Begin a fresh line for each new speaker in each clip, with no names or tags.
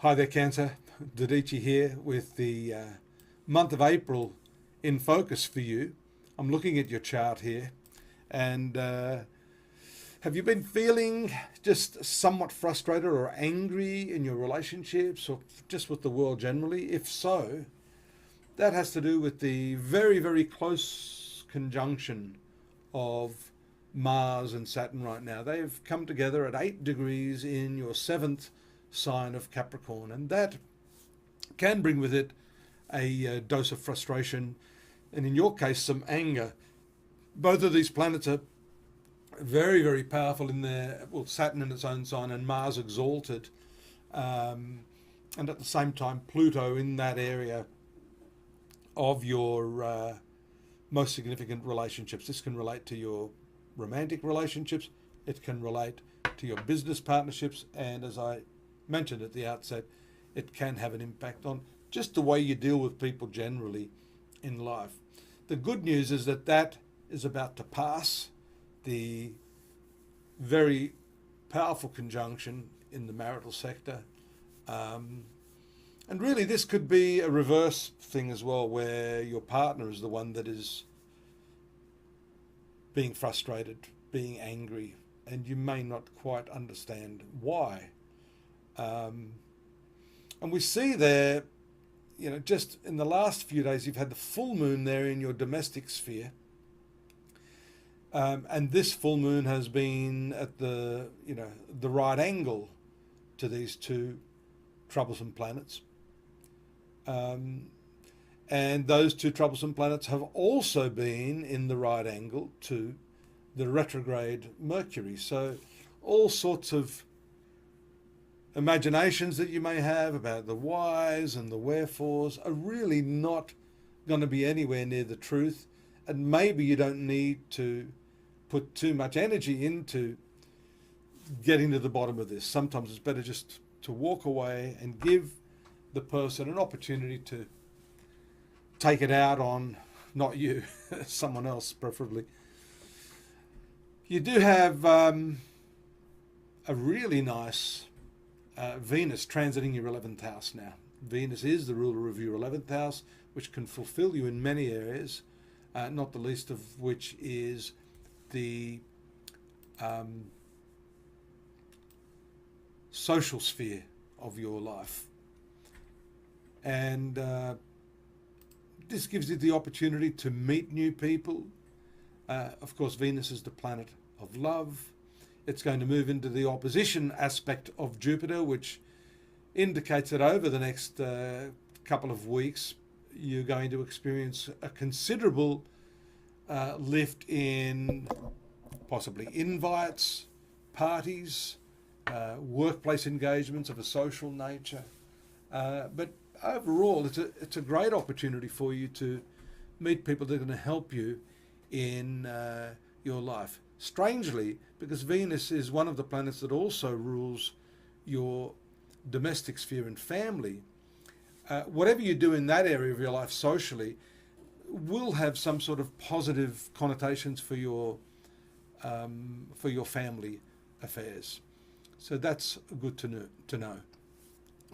Hi there, Cancer. Dadhichi here with the month of April in focus for you. I'm looking at your chart here, and have you been feeling just somewhat frustrated or angry in your relationships or just with the world generally? If so, that has to do with the very, very close conjunction of Mars and Saturn right now. They've come together at 8 degrees in your seventh sign of Capricorn, and that can bring with it a dose of frustration and, in your case, some anger. Both of these planets are very, very powerful in their, well, Saturn in its own sign and Mars exalted, and at the same time, Pluto in that area of your most significant relationships. This can relate to your romantic relationships, it can relate to your business partnerships, and as I mentioned at the outset, it can have an impact on just the way you deal with people generally in life. The good news is that that is about to pass. The very powerful conjunction in the marital sector. And really, this could be a reverse thing as well, where your partner is the one that is being frustrated, being angry, and you may not quite understand why. And we see there, just in the last few days, you've had the full moon there in your domestic sphere. And this full moon has been at the right angle to these two troublesome planets. And those two troublesome planets have also been in the right angle to the retrograde Mercury. So all sorts of imaginations that you may have about the whys and the wherefores are really not going to be anywhere near the truth. And maybe you don't need to put too much energy into getting to the bottom of this. Sometimes it's better just to walk away and give the person an opportunity to take it out on, not you, someone else preferably. You do have a really nice Venus transiting your 11th house now. Venus is the ruler of your 11th house, which can fulfill you in many areas, not the least of which is the social sphere of your life. And this gives you the opportunity to meet new people. Of course, Venus is the planet of love. It's going to move into the opposition aspect of Jupiter, which indicates that over the next couple of weeks, you're going to experience a considerable lift in possibly invites, parties, workplace engagements of a social nature. But overall, it's a great opportunity for you to meet people that are going to help you in your life. Strangely, because Venus is one of the planets that also rules your domestic sphere and family, whatever you do in that area of your life socially will have some sort of positive connotations for your family affairs. So that's good to know.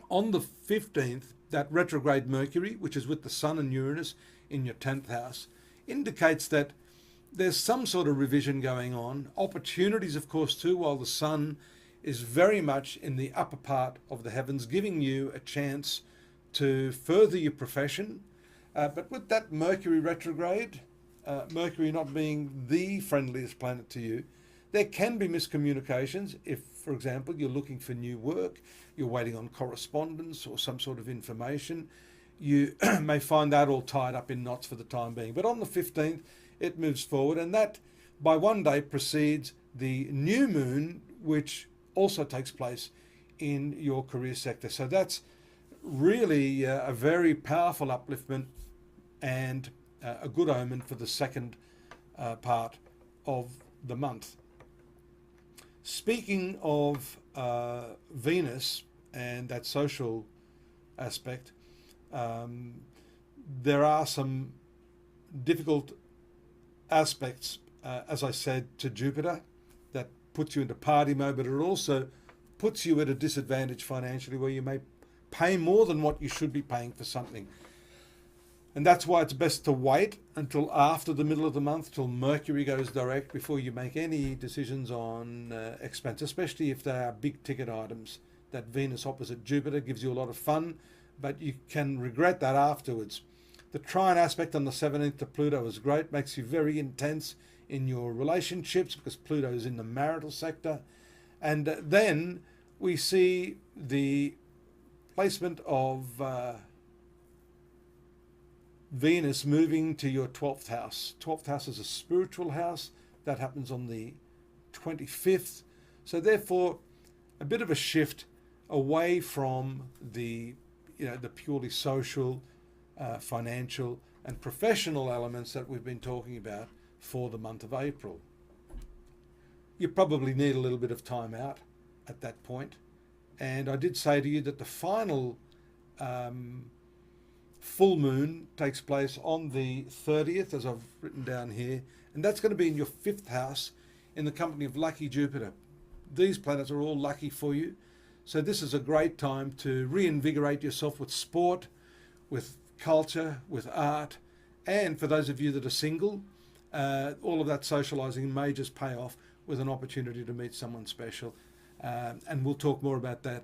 On the 15th, that retrograde Mercury, which is with the Sun and Uranus in your 10th house, indicates that there's some sort of revision going on. Opportunities, of course, too, while the Sun is very much in the upper part of the heavens, giving you a chance to further your profession. But with that Mercury retrograde, Mercury not being the friendliest planet to you, there can be miscommunications if, for example, you're looking for new work, you're waiting on correspondence or some sort of information. You may find that all tied up in knots for the time being. But on the 15th, it moves forward, and that by one day precedes the new moon, which also takes place in your career sector. So that's really a very powerful upliftment and a good omen for the second part of the month. Speaking of Venus and that social aspect, there are some difficult aspects, as I said, to Jupiter that puts you into party mode, but it also puts you at a disadvantage financially where you may pay more than what you should be paying for something. And that's why it's best to wait until after the middle of the month, till Mercury goes direct, before you make any decisions on expense, especially if they are big ticket items. That Venus opposite Jupiter gives you a lot of fun, but you can regret that afterwards. The trine aspect on the 17th to Pluto is great, makes you very intense in your relationships because Pluto is in the marital sector. And then we see the placement of Venus moving to your 12th house. 12th house is a spiritual house. That happens on the 25th. So therefore, a bit of a shift away from the purely social, financial and professional elements that we've been talking about for the month of April. You probably need a little bit of time out at that point. And I did say to you that the final full moon takes place on the 30th, as I've written down here, and that's going to be in your 5th house in the company of lucky Jupiter. These planets are all lucky for you, so this is a great time to reinvigorate yourself with sport, with culture, with art, and for those of you that are single, all of that socialising may just pay off with an opportunity to meet someone special, and we'll talk more about that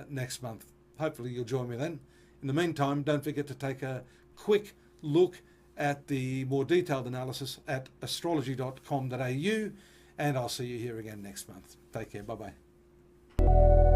next month. Hopefully you'll join me then. In the meantime, don't forget to take a quick look at the more detailed analysis at astrology.com.au, and I'll see you here again next month. Take care. Bye-bye.